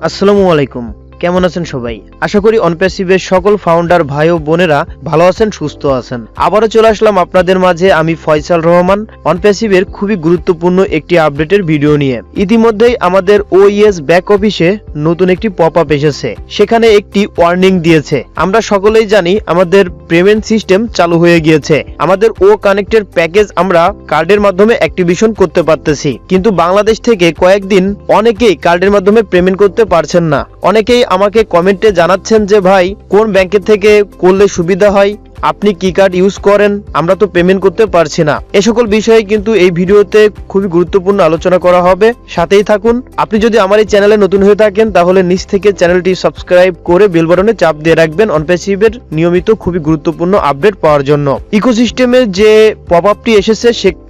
আসসালামু আলাইকুম, কেমন আছেন সবাই? আশা করি অনপ্যাসিভের সকল ফাউন্ডার ভাই ও বোনেরা ভালো আছেন, সুস্থ আছেন। আবারও চলে আসলাম আপনাদের মাঝে আমি ফয়সাল রহমান, অনপ্যাসিভের খুবই গুরুত্বপূর্ণ একটি আপডেটের ভিডিও নিয়ে। ইতিমধ্যেই আমাদের ওইএস ব্যাক অফিসে নতুন একটি পপআপ এসেছে, সেখানে একটি ওয়ার্নিং দিয়েছে। আমরা সকলেই জানি আমাদের পেমেন্ট সিস্টেম চালু হয়ে গিয়েছে, আমাদের ও কানেক্টের প্যাকেজ আমরা কার্ডের মাধ্যমে অ্যাক্টিভেশন করতে পারতেছি, কিন্তু বাংলাদেশ থেকে কয়েকদিন অনেকেই কার্ডের মাধ্যমে পেমেন্ট করতে পারছেন না। অনেকেই আমাকে কমেন্টে জানাচ্ছেন যে ভাই কোন ব্যাংকের থেকে করলে সুবিধা হয়, আপনি কি কার্ড ইউজ করেন, আমরা তো পেমেন্ট করতে পারছি না। এ সকল বিষয়ে কিন্তু এই ভিডিওতে খুবই গুরুত্বপূর্ণ আলোচনা করা হবে, সাথেই থাকুন। আপনি যদি আমার এই চ্যানেলে নতুন হয়ে থাকেন তাহলে নিচ থেকে চ্যানেলটি সাবস্ক্রাইব করে বেল বাটনে চাপ দিয়ে রাখবেন অনপ্যাসিভের নিয়মিত খুবই গুরুত্বপূর্ণ আপডেট পাওয়ার জন্য। ইকোসিস্টেমে যে পপআপটি এসেছে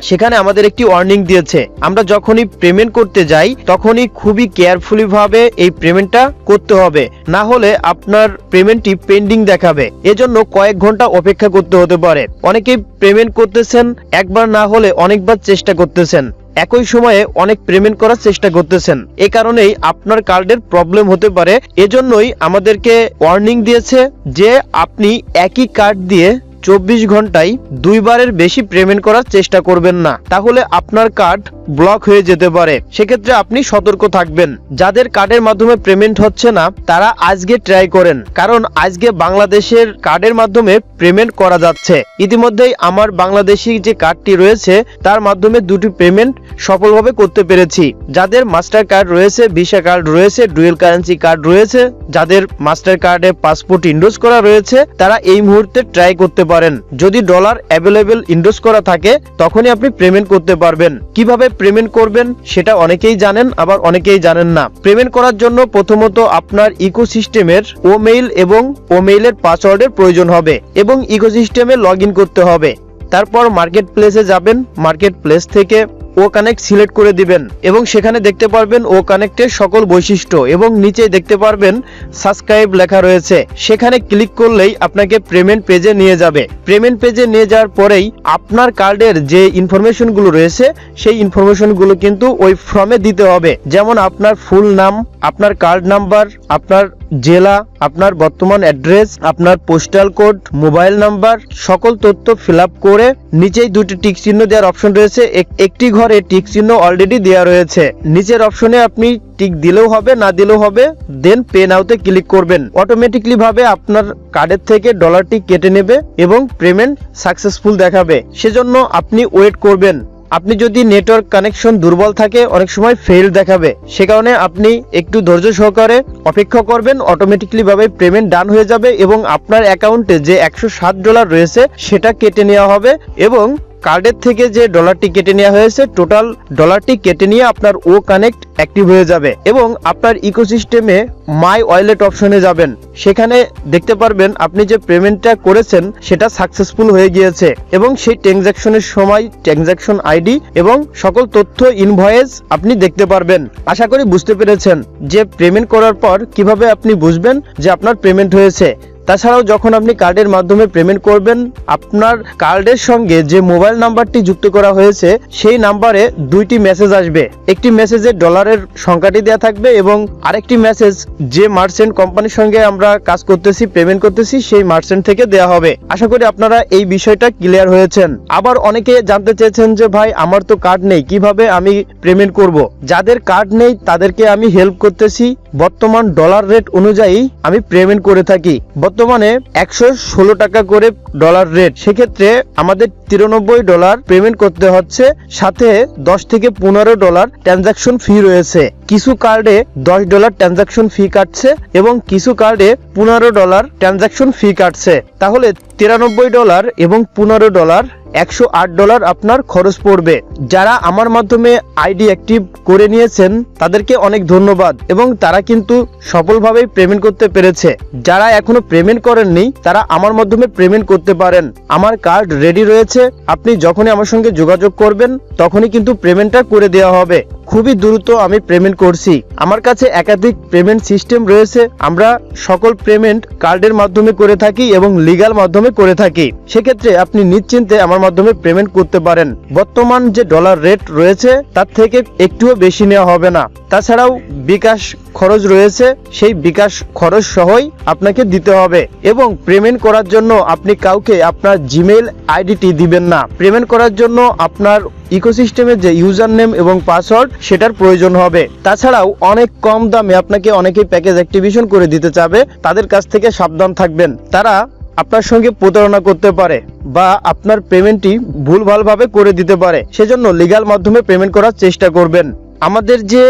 সেখানে আমাদের একটি ওয়ার্নিং দিয়েছে, আমরা যখনই পেমেন্ট করতে যাই তখনই খুবই কেয়ারফুলি ভাবে এই পেমেন্টটা করতে হবে, না হলে আপনার পেমেন্টটি পেন্ডিং দেখাবে। এজন্য কয়েক ঘন্টা অপেক্ষা করতে হতে পারে। অনেকেই পেমেন্ট করতেছেন, একবার না হলে অনেকবার চেষ্টা করতেছেন, একই সময়ে অনেক পেমেন্ট করার চেষ্টা করতেছেন। এ কারণেই আপনার কার্ডের প্রবলেম হতে পারে। এজন্যই আমাদেরকে ওয়ার্নিং দিয়েছে যে আপনি একই কার্ড দিয়ে 24 ঘন্টায় দুইবারের বেশি পেমেন্ট করার চেষ্টা করবেন না, তাহলে আপনার কার্ড ব্লক হয়ে যেতে পারে। সেক্ষেত্রে আপনি সতর্ক থাকবেন। যাদের কার্ডের মাধ্যমে পেমেন্ট হচ্ছে না তারা আজকে ট্রাই করেন, কারণ আজকে বাংলাদেশের কার্ডের মাধ্যমে পেমেন্ট করা যাচ্ছে। ইতিমধ্যেই আমার বাংলাদেশি যে কার্ডটি রয়েছে তার মাধ্যমে দুটি পেমেন্ট সফলভাবে করতে পেরেছি। যাদের মাস্টার কার্ড রয়েছে, ভিসা কার্ড রয়েছে, ডুয়েল কারেন্সি কার্ড রয়েছে, যাদের মাস্টার কার্ডে পাসপোর্ট ইন্ডোজ করা রয়েছে তারা এই মুহূর্তে ট্রাই করতে পারেন। যদি ডলার অ্যাভেলেবেল ইন্ডোজ করা থাকে তখনই আপনি পেমেন্ট করতে পারবেন। কিভাবে পেমেন্ট করবেন সেটা অনেকেই জানেন, আবার অনেকেই জানেন না। পেমেন্ট করার জন্য প্রথমত আপনার ইকোসিস্টেমের ওমেইল এবং ওমেইলের পাসওয়ার্ডের প্রয়োজন হবে এবং ইকোসিস্টেমে লগ ইন করতে হবে। তারপর মার্কেট প্লেসে যাবেন, মার্কেট প্লেস থেকে ও কানেক্ট সিলেক্ট করে দিবেন এবং সেখানে দেখতে পারবেন ও কানেক্টের সকল বৈশিষ্ট্য এবং নিচে দেখতে পারবেন সাবস্ক্রাইব লেখা রয়েছে। সেখানে ক্লিক করলেই আপনাকে পেমেন্ট পেজে নিয়ে যাবে। পেমেন্ট পেজে নিয়ে যাওয়ার পরেই আপনার কার্ডের যে ইনফরমেশনগুলো রয়েছে সেই ইনফরমেশনগুলো কিন্তু ওই ফর্মে দিতে হবে, যেমন আপনার ফুল নাম, আপনার কার্ড নাম্বার, আপনার জেলা, আপনার বর্তমান অ্যাড্রেস, আপনার পোস্টাল কোড, মোবাইল নাম্বার, সকল তথ্য ফিল আপ করে নিচেই দুটি টিক চিহ্ন দেওয়ার অপশন রয়েছে। একটি ঘরে টিক চিহ্ন অলরেডি দেওয়া রয়েছে, নিচের অপশনে আপনি টিক দিলেও হবে, না দিলেও হবে, দেন পে নাওতে ক্লিক করবেন। অটোমেটিকলি ভাবে আপনার কার্ডের থেকে ডলারটি কেটে নেবে এবং পেমেন্ট সাকসেসফুল দেখাবে। সেজন্য আপনি ওয়েট করবেন। আপনি যদি নেটওয়ার্ক কানেকশন দুর্বল থাকে অনেক সময় ফেল দেখাবে, সে কারণে আপনি একটু ধৈর্য সহকারে অপেক্ষা করবেন। অটোমেটিকলি ভাবে পেমেন্ট ডান হয়ে যাবে এবং আপনার অ্যাকাউন্টে যে $107 রয়েছে সেটা কেটে নেওয়া হবে এবং কার্ডের থেকে যে ডলারটি কেটে নেওয়া হয়েছে টোটাল ডলারটি কেটে নিয়ে আপনার ও কানেক্ট অ্যাক্টিভ হয়ে যাবে এবং আপনার ইকোসিস্টেমে মাই ওয়ালেট অপশনে যাবেন। সেখানে দেখতে পারবেন আপনি যে পেমেন্টটা করেছেন সেটা সাকসেসফুল হয়ে গিয়েছে এবং সেই ট্রানজাকশনের সময় ট্রানজাকশন আইডি এবং সকল তথ্য ইনভয়েস আপনি দেখতে পারবেন। আশা করি বুঝতে পেরেছেন যে পেমেন্ট করার পর কিভাবে আপনি বুঝবেন যে আপনার পেমেন্ট হয়েছে। তাছাড়াও যখন আপনি কার্ডের মাধ্যমে পেমেন্ট করবেন আপনার কার্ডের সঙ্গে যে মোবাইল নাম্বারটি যুক্ত করা হয়েছে সেই নাম্বারে দুইটি মেসেজ আসবে। একটি মেসেজে ডলারের সংখ্যাটি দেওয়া থাকবে এবং আরেকটি মেসেজ যে মার্চেন্ট কোম্পানির সঙ্গে আমরা কাজ করতেছি, পেমেন্ট করতেছি, সেই মার্চেন্ট থেকে দেওয়া হবে। আশা করি আপনারা এই বিষয়টা ক্লিয়ার হয়েছেন। আবার অনেকে জানতে চেয়েছেন যে ভাই আমার তো কার্ড নেই, কিভাবে আমি পেমেন্ট করব? যাদের কার্ড নেই তাদেরকে আমি হেল্প করতেছি। বর্তমান ডলার রেট অনুযায়ী আমি পেমেন্ট করে থাকি। বর্তমানে 116 টাকা করে ডলার রেট, সেক্ষেত্রে আমাদের $93 পেমেন্ট করতে হচ্ছে, সাথে $10 থেকে $15 ট্রানজাকশন ফি রয়েছে। কিছু কার্ডে $10 ট্রানজাকশন ফি কাটছে এবং কিছু কার্ডে $15 ট্রানজাকশন ফি কাটছে। তাহলে $93 এবং $15 $108 আপনার খরচ পড়বে। যারা আমার মাধ্যমে আইডি অ্যাক্টিভ করে নিয়েছেন তাদেরকে অনেক ধন্যবাদ এবং তারা কিন্তু সফলভাবে পেমেন্ট করতে পেরেছে। যারা এখনো পেমেন্ট করেননি তারা আমার মাধ্যমে পেমেন্ট করতে পারেন। আমার কার্ড রেডি রয়েছে, আপনি যখনই আমার সঙ্গে যোগাযোগ করবেন তখনই কিন্তু পেমেন্টটা করে দেওয়া হবে। খুবই দ্রুত আমি পেমেন্ট করছি। আমার কাছে একাধিক পেমেন্ট সিস্টেম রয়েছে। আমরা সকল পেমেন্ট কার্ডের মাধ্যমে করে থাকি এবং লিগ্যাল মাধ্যমে করে থাকি। সেক্ষেত্রে আপনি নিশ্চিন্তে আমার মাধ্যমে পেমেন্ট করতে পারেন। বর্তমান যে ডলার রেট রয়েছে তার থেকে একটুও বেশি নেওয়া হবে না। তাছাড়াও বিকাশ খরচ রয়েছে, সেই বিকাশ খরচ সহই আপনাকে দিতে হবে। এবং পেমেন্ট করার জন্য আপনি কাউকে আপনার জিমেইল আইডিটি দিবেন না। পেমেন্ট করার জন্য আপনার ইকোসিস্টেমের যে ইউজার নেম এবং পাসওয়ার্ড সেটার প্রয়োজন হবে। তাছাড়াও অনেক কম দামে আপনাকে অনেকেই প্যাকেজ অ্যাক্টিভেশন করে দিতে চাবে, তাদের কাছ থেকে সাবধান থাকবেন। তারা আপনার সঙ্গে প্রতারণা করতে পারে বা আপনার পেমেন্টটি ভুলভালভাবে করে দিতে পারে। সেজন্য লিগ্যাল মাধ্যমে পেমেন্ট করার চেষ্টা করবেন। আমাদের যে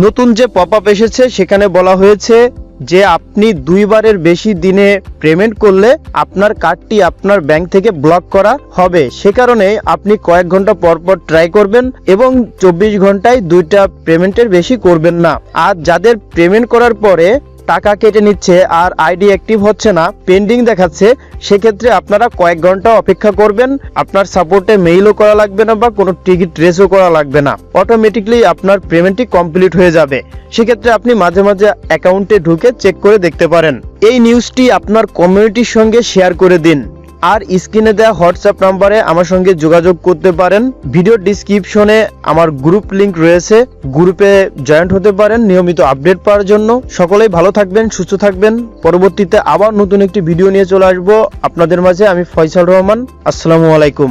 নতুন যে পপআপ এসেছে সেখানে বলা হয়েছে যে আপনি 2 বারের বেশি দিনে পেমেন্ট করলে আপনার কার্ডটি আপনার ব্যাংক থেকে ব্লক করা হবে। সে কারণে আপনি কয়েক ঘন্টা পর পর ট্রাই করবেন এবং 24 ঘন্টায় 2টা পেমেন্টের বেশি করবেন না। আর যাদের পেমেন্ট করার পরে টাকা কেটে নিচ্ছে আর আইডি অ্যাক্টিভ হচ্ছে না, পেন্ডিং দেখাচ্ছে, সেক্ষেত্রে আপনারা কয়েক ঘন্টা অপেক্ষা করবেন। আপনার সাপোর্টে মেইলও করা লাগবে না বা কোনো টিকিট ট্রেসও করা লাগবে না, অটোমেটিকলি আপনার পেমেন্টটি কমপ্লিট হয়ে যাবে। সেক্ষেত্রে আপনি মাঝে মাঝে অ্যাকাউন্টে ঢুকে চেক করে দেখতে পারেন। এই নিউজটি আপনার কমিউনিটির সঙ্গে শেয়ার করে দিন। আর স্ক্রিনে দেওয়া হোয়াটসঅ্যাপ নাম্বারে আমার সঙ্গে যোগাযোগ করতে পারেন। ভিডিও ডিসক্রিপশনে আমার গ্রুপ লিংক রয়েছে, গ্রুপে জয়েন্ট হতে পারেন নিয়মিত আপডেট পাওয়ার জন্য। সকলেই ভালো থাকবেন, সুস্থ থাকবেন। পরবর্তীতে আবার নতুন একটি ভিডিও নিয়ে চলে আসবো আপনাদের মাঝে। আমি ফয়সাল রহমান। আসসালামু আলাইকুম।